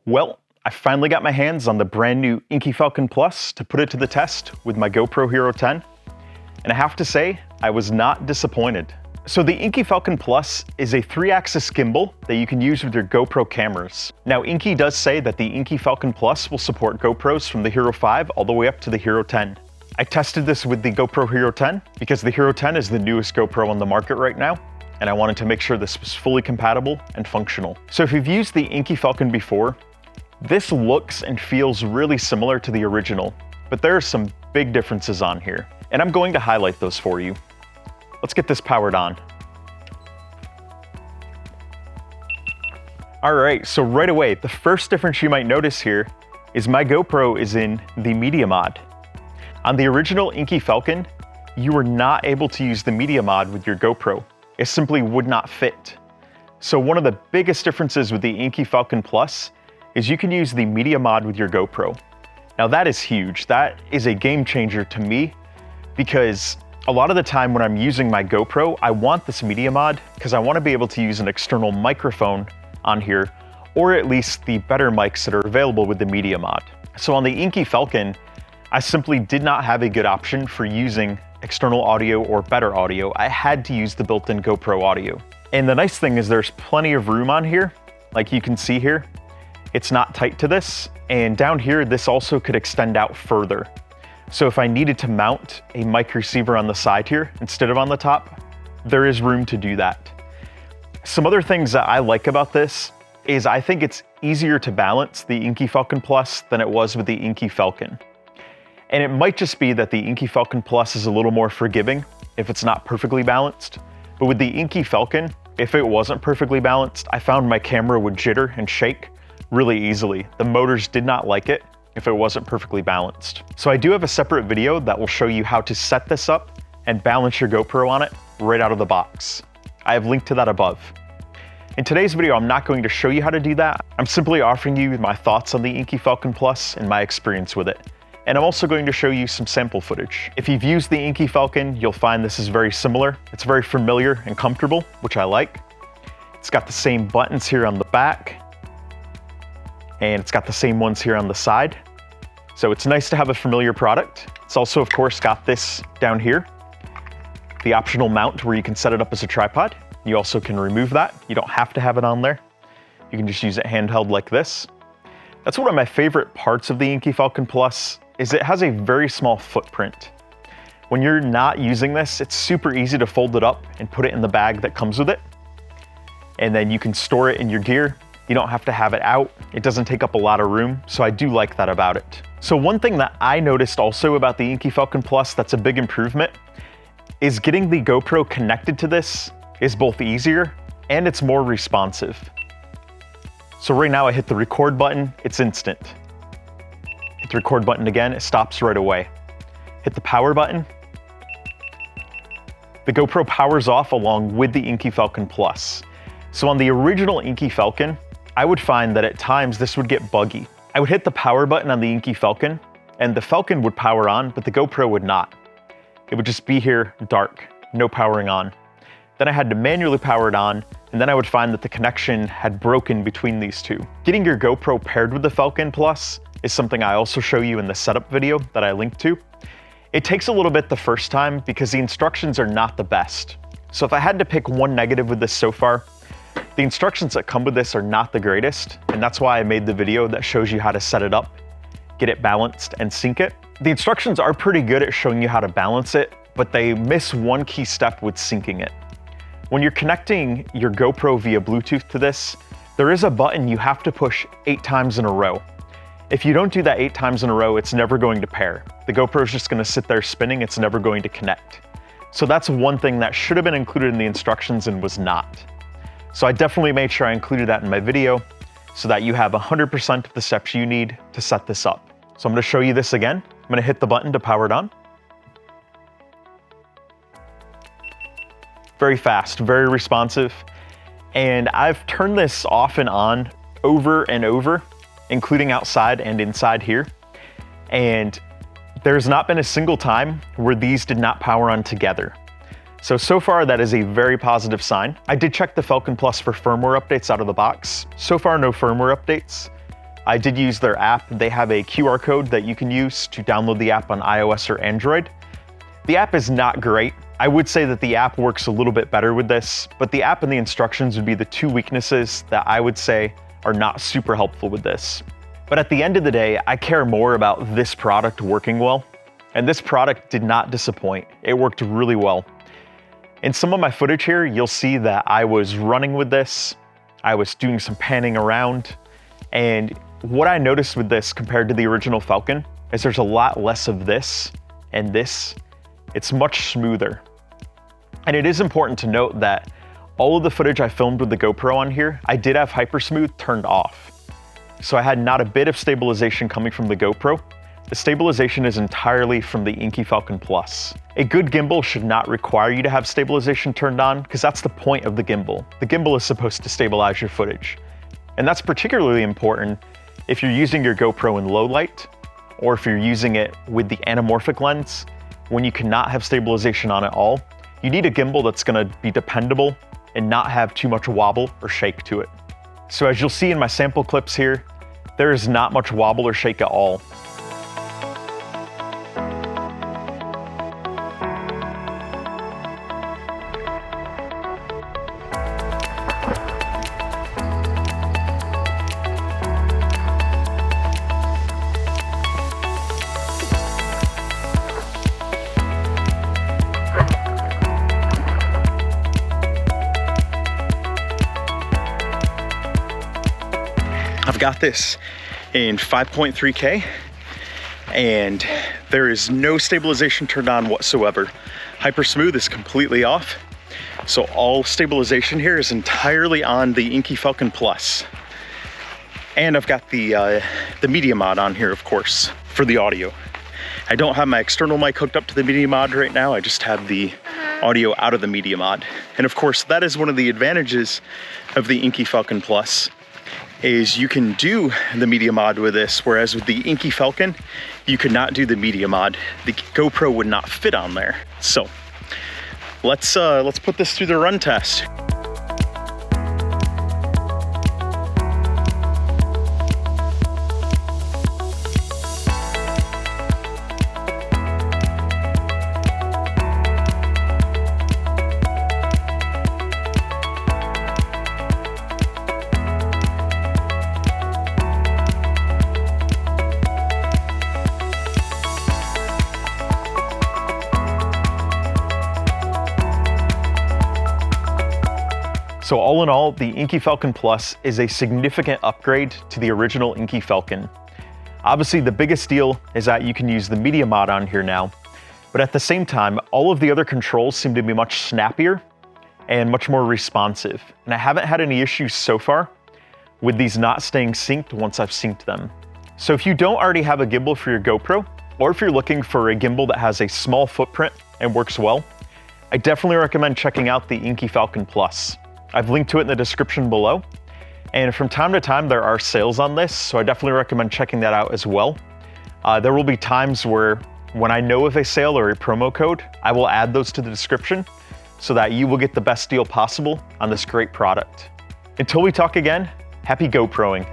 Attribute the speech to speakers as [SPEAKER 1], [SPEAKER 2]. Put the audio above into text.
[SPEAKER 1] Well, I finally got my hands on the brand new INKEE Falcon Plus to put it to the test with my GoPro Hero 10. And I have to say, I was not disappointed. So the INKEE Falcon Plus is a 3-axis gimbal that you can use with your GoPro cameras. Now INKEE does say that the INKEE Falcon Plus will support GoPros from the Hero 5 all the way up to the Hero 10. I tested this with the GoPro Hero 10 because the Hero 10 is the newest GoPro on the market right now, and I wanted to make sure this was fully compatible and functional. So if you've used the INKEE Falcon before, this looks and feels really similar to the original, but there are some big differences on here, and I'm going to highlight those for you. Let's get this powered on. All right, so right away, the first difference you might notice here is my GoPro is in the media mod. On the original INKEE Falcon, you were not able to use the media mod with your GoPro. It simply would not fit. So one of the biggest differences with the INKEE Falcon Plus is you can use the media mod with your GoPro. Now that is huge. That is a game changer to me because a lot of the time when I'm using my GoPro, I want this media mod because I want to be able to use an external microphone on here, or at least the better mics that are available with the media mod. So on the INKEE Falcon, I simply did not have a good option for using external audio or better audio. I had to use the built-in GoPro audio. And the nice thing is there's plenty of room on here. Like you can see here, it's not tight to this. And down here, this also could extend out further. So if I needed to mount a mic receiver on the side here instead of on the top, there is room to do that. Some other things that I like about this is I think it's easier to balance the INKEE Falcon Plus than it was with the INKEE Falcon. And it might just be that the INKEE Falcon Plus is a little more forgiving if it's not perfectly balanced. But with the INKEE Falcon, if it wasn't perfectly balanced, I found my camera would jitter and shake really easily. The motors did not like it if it wasn't perfectly balanced. So I do have a separate video that will show you how to set this up and balance your GoPro on it right out of the box. I have linked to that above. In today's video, I'm not going to show you how to do that. I'm simply offering you my thoughts on the INKEE Falcon Plus and my experience with it. And I'm also going to show you some sample footage. If you've used the INKEE Falcon, you'll find this is very similar. It's very familiar and comfortable, which I like. It's got the same buttons here on the back, and it's got the same ones here on the side. So it's nice to have a familiar product. It's also, of course, got this down here, the optional mount where you can set it up as a tripod. You also can remove that. You don't have to have it on there. You can just use it handheld like this. That's one of my favorite parts of the INKEE Falcon Plus is it has a very small footprint. When you're not using this, it's super easy to fold it up and put it in the bag that comes with it. And then you can store it in your gear. You don't have to have it out. It doesn't take up a lot of room, so I do like that about it. So one thing that I noticed also about the INKEE Falcon Plus that's a big improvement is getting the GoPro connected to this is both easier and it's more responsive. So right now I hit the record button, it's instant. Hit the record button again, it stops right away. Hit the power button. The GoPro powers off along with the INKEE Falcon Plus. So on the original INKEE Falcon, I would find that at times this would get buggy. I would hit the power button on the INKEE Falcon and the Falcon would power on, but the GoPro would not. It would just be here dark, no powering on. Then I had to manually power it on, and then I would find that the connection had broken between these two. Getting your GoPro paired with the Falcon Plus is something I also show you in the setup video that I linked to. It takes a little bit the first time because the instructions are not the best. So if I had to pick one negative with this so far, the instructions that come with this are not the greatest, and that's why I made the video that shows you how to set it up, get it balanced, and sync it. The instructions are pretty good at showing you how to balance it, but they miss one key step with syncing it. When you're connecting your GoPro via Bluetooth to this, there is a button you have to push 8 times in a row. If you don't do that 8 times in a row, it's never going to pair. The GoPro is just going to sit there spinning, it's never going to connect. So that's one thing that should have been included in the instructions and was not. So I definitely made sure I included that in my video so that you have 100% of the steps you need to set this up. So I'm going to show you this again. I'm going to hit the button to power it on. Very fast, very responsive. And I've turned this off and on over and over, including outside and inside here. And there's not been a single time where these did not power on together. So far that is a very positive sign. I did check the Falcon Plus for firmware updates out of the box. So far, no firmware updates. I did use their app. They have a QR code that you can use to download the app on iOS or Android. The app is not great. I would say that the app works a little bit better with this, but the app and the instructions would be the two weaknesses that I would say are not super helpful with this. But at the end of the day, I care more about this product working well. And this product did not disappoint. It worked really well. In some of my footage here, you'll see that I was running with this. I was doing some panning around. And what I noticed with this compared to the original Falcon is there's a lot less of this and this. It's much smoother. And it is important to note that all of the footage I filmed with the GoPro on here, I did have Hypersmooth turned off. So I had not a bit of stabilization coming from the GoPro. The stabilization is entirely from the INKEE Falcon Plus. A good gimbal should not require you to have stabilization turned on because that's the point of the gimbal. The gimbal is supposed to stabilize your footage. And that's particularly important if you're using your GoPro in low light or if you're using it with the anamorphic lens. When you cannot have stabilization on at all, you need a gimbal that's gonna be dependable and not have too much wobble or shake to it. So as you'll see in my sample clips here, there is not much wobble or shake at all. I've got this in 5.3K and there is no stabilization turned on whatsoever. Hypersmooth is completely off. So all stabilization here is entirely on the INKEE Falcon Plus. And I've got the media mod on here, of course, for the audio. I don't have my external mic hooked up to the media mod right now. I just have the audio out of the media mod. And of course, that is one of the advantages of the INKEE Falcon Plus, is you can do the media mod with this, whereas with the INKEE Falcon, you could not do the media mod. The GoPro would not fit on there. So let's put this through the run test. So all in all, the INKEE Falcon Plus is a significant upgrade to the original INKEE Falcon. Obviously, the biggest deal is that you can use the media mod on here now, but at the same time, all of the other controls seem to be much snappier and much more responsive. And I haven't had any issues so far with these not staying synced once I've synced them. So if you don't already have a gimbal for your GoPro, or if you're looking for a gimbal that has a small footprint and works well, I definitely recommend checking out the INKEE Falcon Plus. I've linked to it in the description below. And from time to time, there are sales on this, so I definitely recommend checking that out as well. There will be times where when I know of a sale or a promo code, I will add those to the description so that you will get the best deal possible on this great product. Until we talk again, happy GoProing.